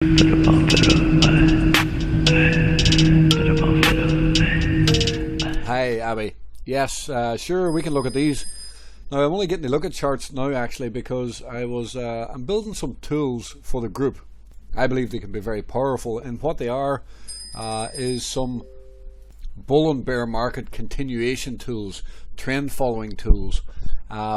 Hi, Abby. Yes, sure, we can look at these. Now, I'm only getting to look at charts now, actually, because I'm building some tools for the group. I believe they can be very powerful, and what they are is some bull and bear market continuation tools, trend following tools,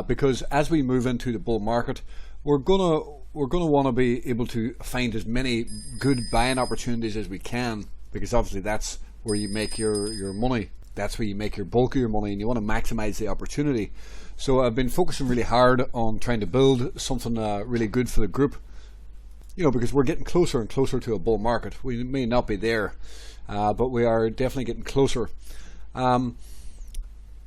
because as we move into the bull market, we're gonna want to be able to find as many good buying opportunities as we can, because obviously that's where you make your money. That's where you make your bulk of your money, and you want to maximize the opportunity. So I've been focusing really hard on trying to build something really good for the group, because we're getting closer and closer to a bull market. We may not be there, but we are definitely getting closer.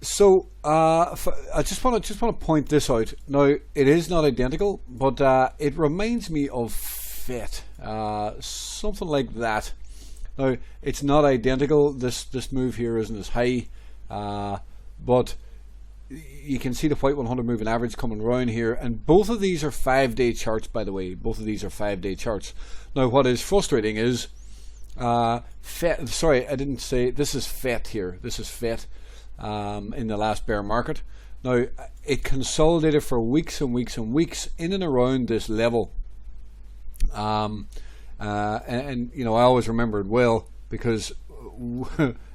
So I just want to point this out. Now, it is not identical, but it reminds me of FET, something like that. Now, it's not identical. This move here isn't as high, but you can see the white 100 moving average coming around here, and both of these are 5-day charts, by the way. Both of these are 5-day charts. Now, what is frustrating is FET. Sorry, I didn't say this is FET here. This is FET. In the last bear market. Now, it consolidated for weeks and weeks and weeks in and around this level, and I always remember it well, because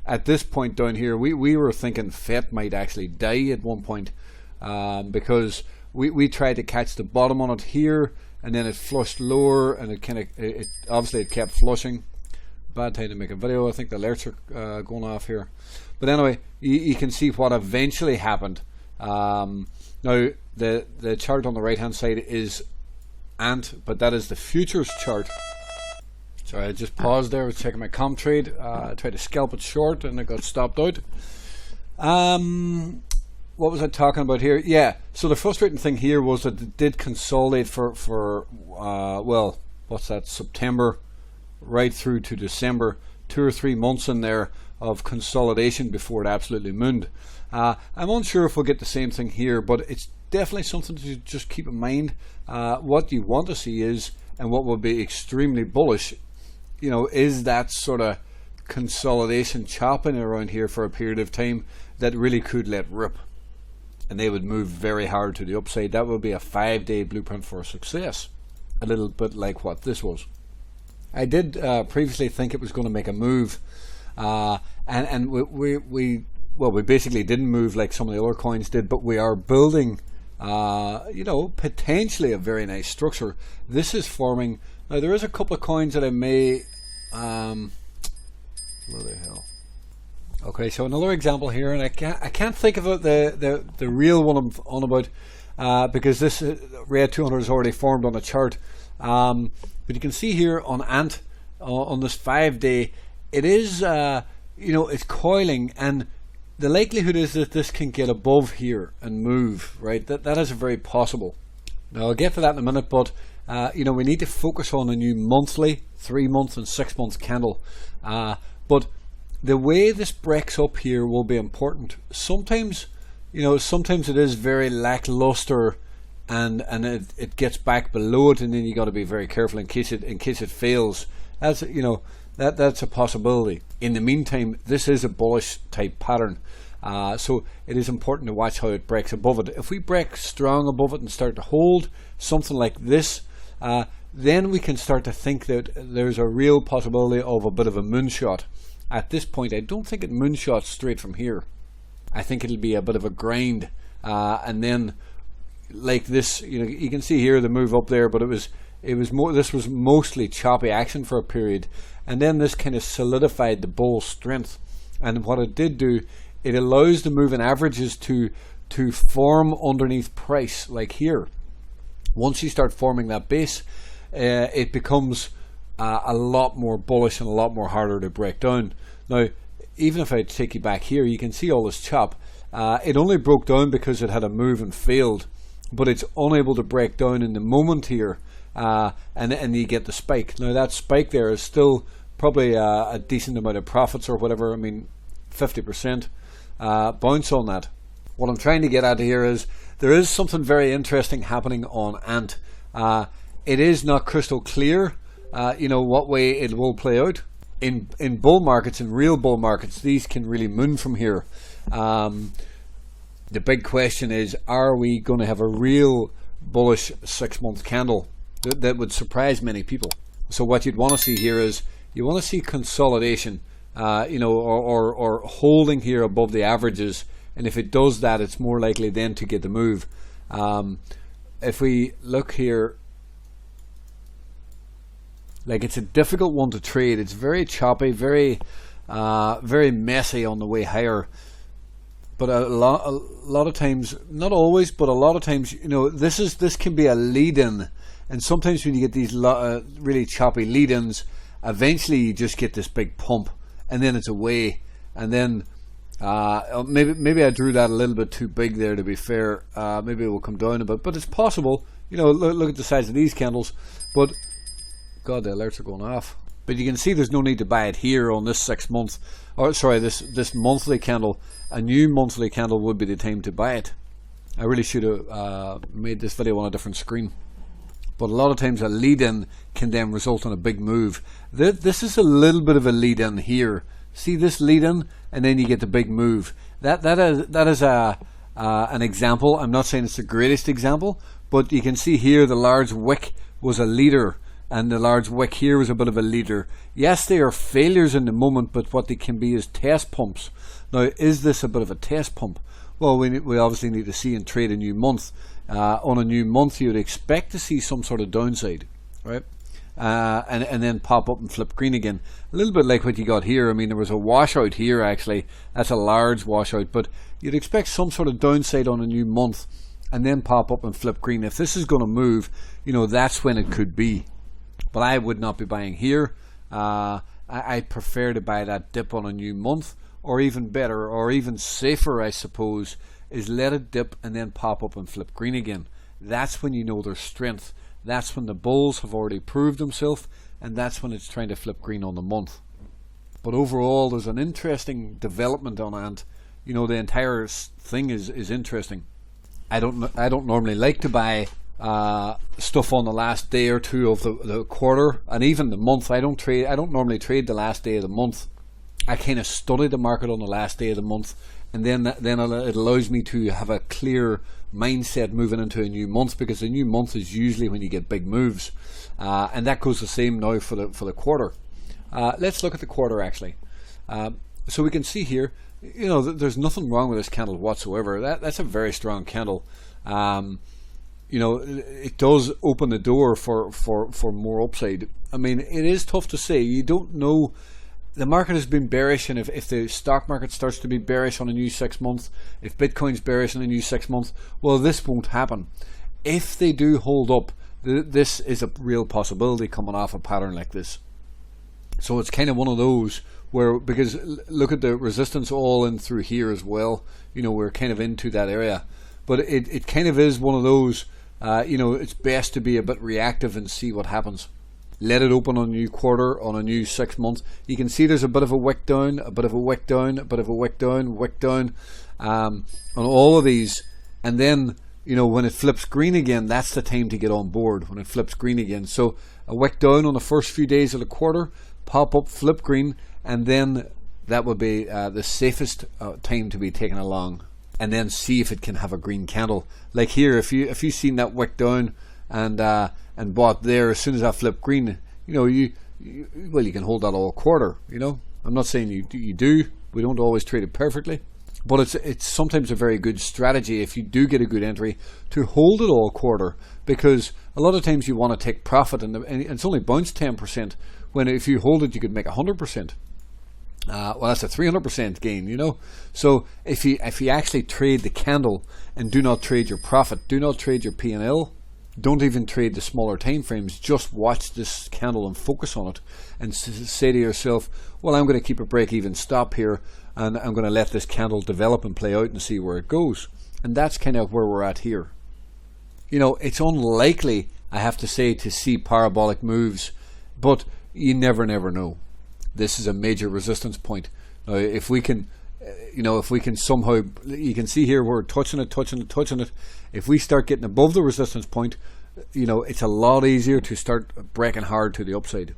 at this point down here we were thinking FET might actually die at one point, because we tried to catch the bottom on it here, and then it flushed lower, and it obviously kept flushing. Bad time to make a video. I think the alerts are going off here. But anyway, you can see what eventually happened. Now, the chart on the right hand side is ANT, but that is the futures chart. Sorry, I just paused there. I was checking my comp trade. I tried to scalp it short, and it got stopped out. What was I talking about here? Yeah, so the frustrating thing here was that it did consolidate for well, what's that, September right through to December, 2 or 3 months in there of consolidation before it absolutely mooned. I'm unsure if we'll get the same thing here, but it's definitely something to just keep in mind. What you want to see is, and what will be extremely bullish, is that sort of consolidation chopping around here for a period of time that really could let rip, and they would move very hard to the upside. That would be a 5-day blueprint for success, a little bit like what this was. I did previously think it was going to make a move, and we basically didn't move like some of the other coins did, but we are building potentially a very nice structure. This is forming. Now, there is a couple of coins that I may where the hell. Okay, so another example here, and I can't think of the real one I'm on about, because this red 200 is already formed on the chart. But you can see here on ANT, on this 5-day, it is it's coiling, and the likelihood is that this can get above here and move, right? That is very possible. Now, I'll get to that in a minute, but we need to focus on a new monthly, 3-month and 6-month candle. But the way this breaks up here will be important. Sometimes it is very lackluster, and it gets back below it, and then you got to be very careful in case it fails. That's that's a possibility. In the meantime, this is a bullish type pattern, so it is important to watch how it breaks above it. If we break strong above it and start to hold something like this, then we can start to think that there's a real possibility of a bit of a moonshot. At this point, I don't think it moonshots straight from here. I think it'll be a bit of a grind, and then like this, you can see here the move up there, but this was mostly choppy action for a period, and then this kind of solidified the bull strength. And what it did do, it allows the moving averages to form underneath price, like here. Once you start forming that base, it becomes a lot more bullish and a lot more harder to break down. Now, even if I take you back here, you can see all this chop. It only broke down because it had a move and failed, but it's unable to break down in the moment here, and you get the spike. Now, that spike there is still probably a decent amount of profits or whatever. I mean, 50% bounce on that. What I'm trying to get at here is there is something very interesting happening on ANT. It is not crystal clear what way it will play out. In bull markets, in real bull markets, these can really moon from here. The big question is, are we going to have a real bullish 6-month candle that would surprise many people? So what you'd want to see here is, you want to see consolidation, or holding here above the averages. And if it does that, it's more likely then to get the move. If we look here, like, it's a difficult one to trade. It's very choppy, very messy on the way higher. But a lot of times, not always, but a lot of times, this can be a lead-in. And sometimes when you get these really choppy lead-ins, eventually you just get this big pump, and then it's away. And then maybe I drew that a little bit too big there, to be fair. Maybe it will come down a bit, but it's possible. Look at the size of these candles. But God, the alerts are going off. But you can see there's no need to buy it here on this 6 month, or sorry, this monthly candle. A new monthly candle would be the time to buy it. I really should have made this video on a different screen. But a lot of times a lead-in can then result in a big move. This is a little bit of a lead-in here. See this lead-in, and then you get the big move. That is an example. I'm not saying it's the greatest example, but you can see here the large wick was a leader, and the large wick here was a bit of a leader. Yes, they are failures in the moment, but what they can be is test pumps. Now, is this a bit of a test pump? Well, we obviously need to see and trade a new month. On a new month, you would expect to see some sort of downside, right? And then pop up and flip green again. A little bit like what you got here. I mean, there was a washout here, actually. That's a large washout, but you'd expect some sort of downside on a new month and then pop up and flip green. If this is going to move, that's when it could be. But I would not be buying here. I prefer to buy that dip on a new month, or even better, or even safer, I suppose, is let it dip and then pop up and flip green again. That's when you know there's strength. That's when the bulls have already proved themselves, and that's when it's trying to flip green on the month. But overall, there's an interesting development on it, and the entire thing is interesting. I don't normally like to buy stuff on the last day or two of the quarter, and even the month. I don't normally trade the last day of the month. I kind of study the market on the last day of the month, and then it allows me to have a clear mindset moving into a new month, because the new month is usually when you get big moves, and that goes the same now for the quarter. Let's look at the quarter, actually. So we can see here, there's nothing wrong with this candle whatsoever. That's a very strong candle. It does open the door for more upside. I mean, it is tough to say. You don't know. The market has been bearish, and if the stock market starts to be bearish on a new 6 month, if Bitcoin's bearish on a new 6 month, well, this won't happen. If they do hold up, this is a real possibility coming off a pattern like this. So it's kind of one of those where, because look at the resistance all in through here as well, we're kind of into that area. But it kind of is one of those, it's best to be a bit reactive and see what happens. Let it open on a new quarter, on a new 6 month. You can see there's a bit of a wick down, a bit of a wick down, a bit of a wick down, on all of these. And then, when it flips green again, that's the time to get on board, when it flips green again. So a wick down on the first few days of the quarter, pop up, flip green, and then that would be the safest time to be taken along. And then see if it can have a green candle. Like here, if you've seen that wick down and bought there, as soon as I flip green, you can hold that all quarter. I'm not saying you do. We don't always trade it perfectly, but it's sometimes a very good strategy if you do get a good entry to hold it all quarter, because a lot of times you want to take profit and it's only bounced 10%, when if you hold it you could make 100%. Well, that's a 300% gain, So if you actually trade the candle and do not trade your profit, do not trade your P&L, don't even trade the smaller time frames, just watch this candle and focus on it, and say to yourself, well, I'm going to keep a break-even stop here, and I'm going to let this candle develop and play out and see where it goes. And that's kind of where we're at here. It's unlikely, I have to say, to see parabolic moves, but you never know. This is a major resistance point. Now, if we can somehow, you can see here we're touching it. If we start getting above the resistance point, you know, it's a lot easier to start breaking hard to the upside.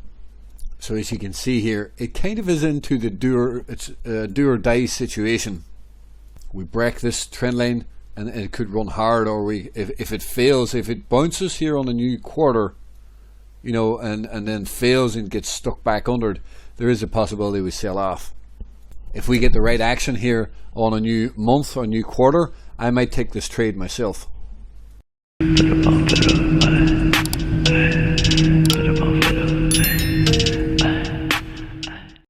So as you can see here, it kind of is into the do or die situation. We break this trend line and it could run hard, or if it fails, if it bounces here on a new quarter, you know, and then fails and gets stuck back under it, there is a possibility we sell off. If we get the right action here on a new month or new quarter, I might take this trade myself.